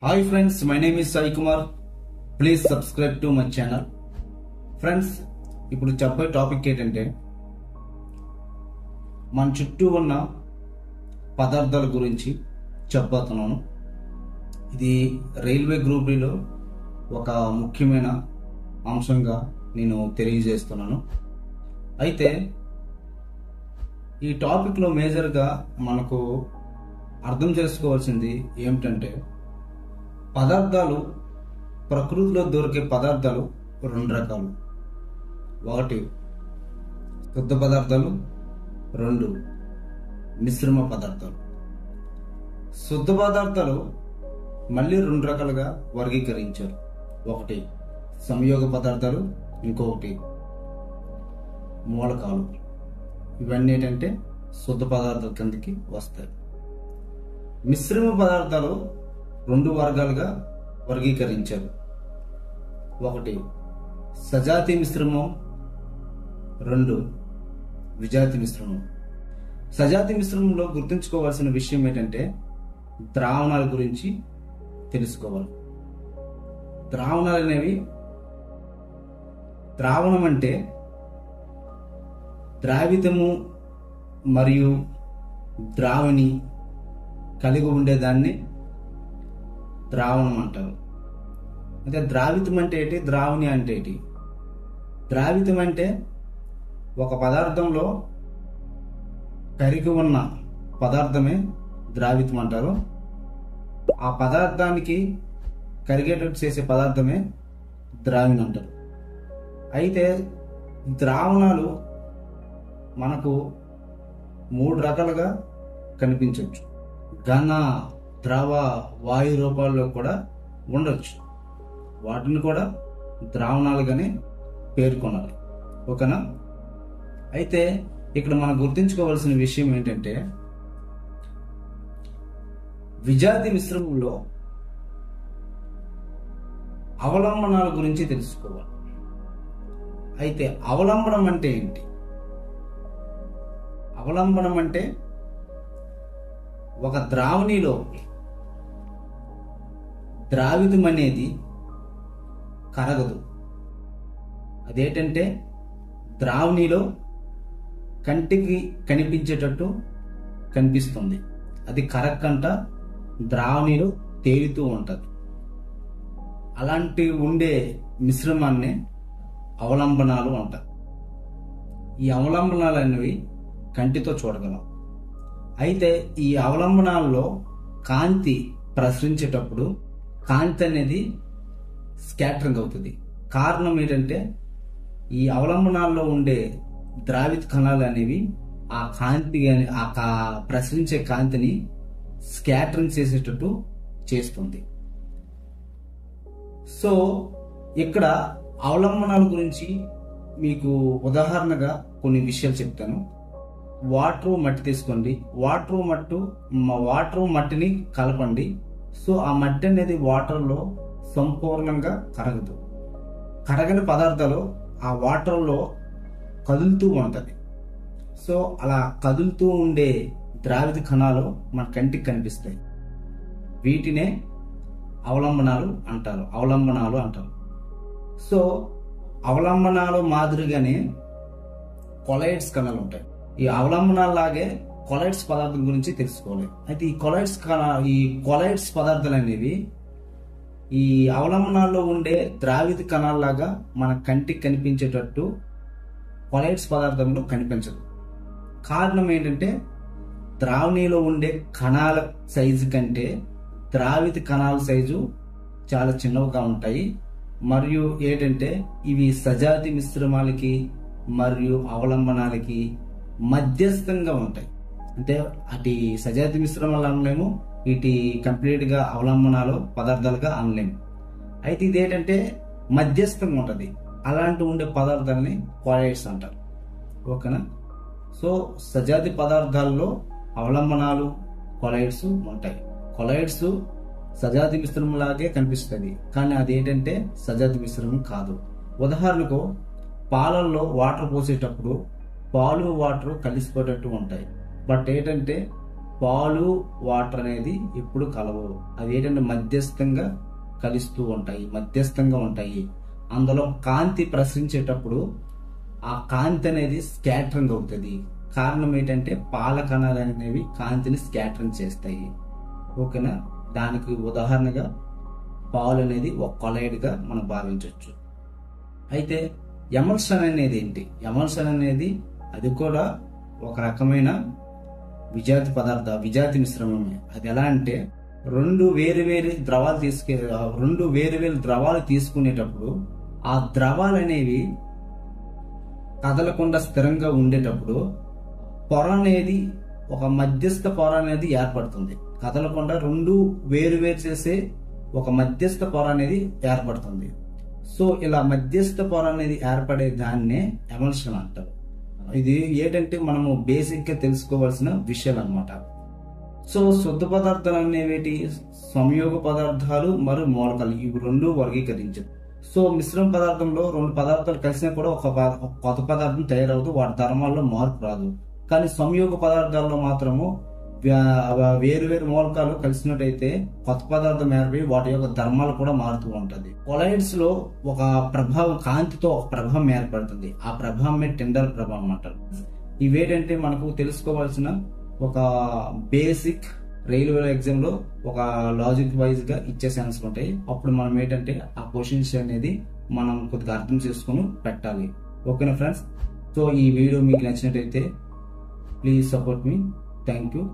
Hi friends, my name is Sai Kumar. Please subscribe to my channel. Friends, ఇప్పుడు చెప్పే topic ఏంటంటే మన చుట్టూ ఉన్న పదార్థాల గురించి చెప్పబోతున్నాను. ఇది రైల్వే గ్రూప్ లో ఒక ముఖ్యమైన అంశంగా నేను తెలియజేస్తున్నాను. అయితే ఈ టాపిక్ లో మేజర్ గా మనకు అర్థం చేసుకోవాల్సింది ఏమిటంటే పదార్థాలు, ప్రకృతిలో దొరికే పదార్థాలు రెండు రకాలు. ఒకటి శుద్ధ పదార్థాలు, రెండు మిశ్రమ పదార్థాలు. శుద్ధ పదార్థాలు మళ్ళీ రెండు రకాలుగా వర్గీకరించారు. ఒకటి సంయోగ పదార్థాలు, ఇంకొకటి మూలకాలు. ఇవన్నీ ఏంటంటే శుద్ధ పదార్థాల కిందకి వస్తాయి. మిశ్రమ పదార్థాలు రెండు వర్గాలుగా వర్గీకరించారు. ఒకటి సజాతి మిశ్రమం, రెండు విజాతి మిశ్రమం. సజాతి మిశ్రమంలో గుర్తుంచుకోవాల్సిన విషయం ఏంటంటే ద్రావణాల గురించి తెలుసుకోవాలి. ద్రావణాలు అనేవి, ద్రావణం అంటే ద్రావితము మరియు ద్రావణి కలిగి ఉండేదాన్ని ద్రావణం అంటారు. అయితే ద్రావితం అంటే ఏంటి, ద్రావణి అంటే ఏంటి? ద్రావితం అంటే ఒక పదార్థంలో కరిగి ఉన్న పదార్థమే ద్రావితం అంటారు. ఆ పదార్థానికి కరిగేటట్టు చేసే పదార్థమే ద్రావణి అంటారు. అయితే ద్రావణాలు మనకు మూడు రకాలుగా కనిపించవచ్చు. ఘన, ద్రవ, వాయు రూపాల్లో కూడా ఉండొచ్చు. వాటిని కూడా ద్రావణాలుగానే పేర్కొనాలి. ఓకేనా? అయితే ఇక్కడ మనం గుర్తుంచుకోవాల్సిన విషయం ఏంటంటే విజాతి మిశ్రమంలో అవలంబనాల గురించి తెలుసుకోవాలి. అయితే అవలంబనం అంటే ఏంటి? అవలంబనం అంటే ఒక ద్రావణిలో ద్రావితం అనేది కరగదు. అదేంటంటే ద్రావణిలో కంటికి కనిపించేటట్టు కనిపిస్తుంది. అది కరక్కంట ద్రావణిలో తేలుతూ ఉంటుంది. అలాంటి ఉండే మిశ్రమాన్ని అవలంబనాలు అంటారు. ఈ అవలంబనాలు అనేవి కంటితో చూడగలం. అయితే ఈ అవలంబనాల్లో కాంతి ప్రసరించేటప్పుడు కాంతి అనేది స్కాటరింగ్ అవుతుంది. కారణం ఏంటంటే ఈ అవలంబనాల్లో ఉండే ద్రావిత కణాలు అనేవి ఆ కాంతి, ఆ ప్రసరించే కాంతిని స్కాటరింగ్ చేసేటట్టు చేస్తుంది. సో ఇక్కడ అవలంబనాల గురించి మీకు ఉదాహరణగా కొన్ని విషయాలు చెప్తాను. వాటర్, మట్టి తీసుకోండి. వాటర్ మట్టిని కలపండి. సో ఆ మట్టి అనేది వాటర్లో సంపూర్ణంగా కరగదు. కరగని పదార్థాలు ఆ వాటర్లో కదులుతూ ఉంటుంది. సో అలా కదులుతూ ఉండే ద్రావిత కణాలు మన కంటికి కనిపిస్తాయి. వీటినే అవలంబనాలు అంటారు. సో అవలంబనాలు మాదిరిగానే కొలైడ్స్ కణాలు ఉంటాయి. ఈ అవలంబనాలాగే కొలైడ్స్ పదార్థం గురించి తెలుసుకోవాలి. అయితే ఈ కొలైడ్స్ పదార్థాలు అనేవి ఈ అవలంబనాల్లో ఉండే ద్రావిత కణాల్లాగా మన కంటికి కనిపించేటట్టు కొలైడ్స్ పదార్థంలో కనిపించదు. కారణం ఏంటంటే ద్రావణిలో ఉండే కణాల సైజు కంటే ద్రావిత కణాల సైజు చాలా చిన్నవిగా ఉంటాయి. మరియు ఏంటంటే ఇవి సజాతి మిశ్రమాలకి మరియు అవలంబనాలకి మధ్యస్థంగా ఉంటాయి. అంటే అటు సజాతి మిశ్రమాలు అనలేము, ఇటు కంప్లీట్ గా అవలంబనాలు పదార్థాలుగా అనలేము. అయితే ఇది ఏంటంటే మధ్యస్థంగా ఉంటుంది. అలాంటి ఉండే పదార్థాలని కొలైడ్స్ అంటారు. ఓకేనా? సో సజాతి పదార్థాల్లో అవలంబనాలు, కొలైడ్స్ ఉంటాయి. కొలైడ్స్ సజాతి మిశ్రమం లాగే కనిపిస్తుంది, కానీ అది ఏంటంటే సజాతి మిశ్రమం కాదు. ఉదాహరణకు పాలల్లో వాటర్ పోసేటప్పుడు పాలు వాటర్ కలిసిపోయేటట్టు ఉంటాయి. బట్ ఏంటంటే పాలు వాటర్ అనేది ఎప్పుడు కలవవు. అవి ఏంటంటే మధ్యస్థంగా కలుస్తూ ఉంటాయి, మధ్యస్థంగా ఉంటాయి. అందులో కాంతి ప్రసరించేటప్పుడు ఆ కాంతి అనేది స్కాటరింగ్ అవుతుంది. కారణం ఏంటంటే పాల కణాలు అనేవి కాంతిని స్కాటరింగ్ చేస్తాయి. ఓకేనా? దానికి ఉదాహరణగా పాలు అనేది ఒక కొలైడ్ గా మనం భావించవచ్చు. అయితే ఎమల్షన్ అనేది ఏంటి? ఎమల్షన్ అనేది అది కూడా ఒక రకమైన విజాతి మిశ్రమమే. అది ఎలా అంటే రెండు వేరు ద్రవాలు తీసుకునేటప్పుడు ఆ ద్రవాలు అనేవి కదలకుండా స్థిరంగా ఉండేటప్పుడు పొర అనేది ఒక మధ్యస్థ పొర అనేది ఏర్పడుతుంది. కదలకుండా రెండు వేరు చేసే ఒక మధ్యస్థ పొర అనేది ఏర్పడుతుంది. సో ఇలా మధ్యస్థ పొర అనేది ఏర్పడే దాన్నే ఎమల్షన్ అంటారు. ఇది ఏంటంటే మనము బేసిక్ గా తెలుసుకోవాల్సిన విషయాలు అన్నమాట. సో శుద్ధ పదార్థాలు అనేవి సంయోగ పదార్థాలు మరియు మూలకాలు, ఇవి రెండు వర్గీకరించారు. సో మిశ్రమ పదార్థంలో రెండు పదార్థాలు కలిసినా కూడా ఒక కొత్త పదార్థం తయారవుతూ వాటి ధర్మాల్లో మార్పు రాదు. కానీ సంయోగ పదార్థాల్లో మాత్రము వేరు మూలకాలు కలిసినట్టయితే కొత్త పదార్థం ఏర్పడి వాటి యొక్క ధర్మాలు కూడా మారుతూ ఉంటది. కొలైడ్స్ లో ఒక ప్రభావం, కాంతితో ఒక ప్రభావం ఏర్పడుతుంది. ఆ ప్రభావమే టిండల్ ప్రభావం అంటారు. ఇవేంటంటే మనకు తెలుసుకోవాల్సిన ఒక బేసిక్ రైల్వే ఎగ్జామ్ లో ఒక లాజిక్ వైజ్ గా ఇచ్చే ఛాన్స్ ఉంటాయి. అప్పుడు మనం ఏంటంటే ఆ క్వశ్చన్స్ అనేది మనం కొద్దిగా అర్థం చేసుకుని పెట్టాలి. ఓకేనా ఫ్రెండ్స్? సో ఈ వీడియో మీకు నచ్చినట్టయితే please support me. Thank you.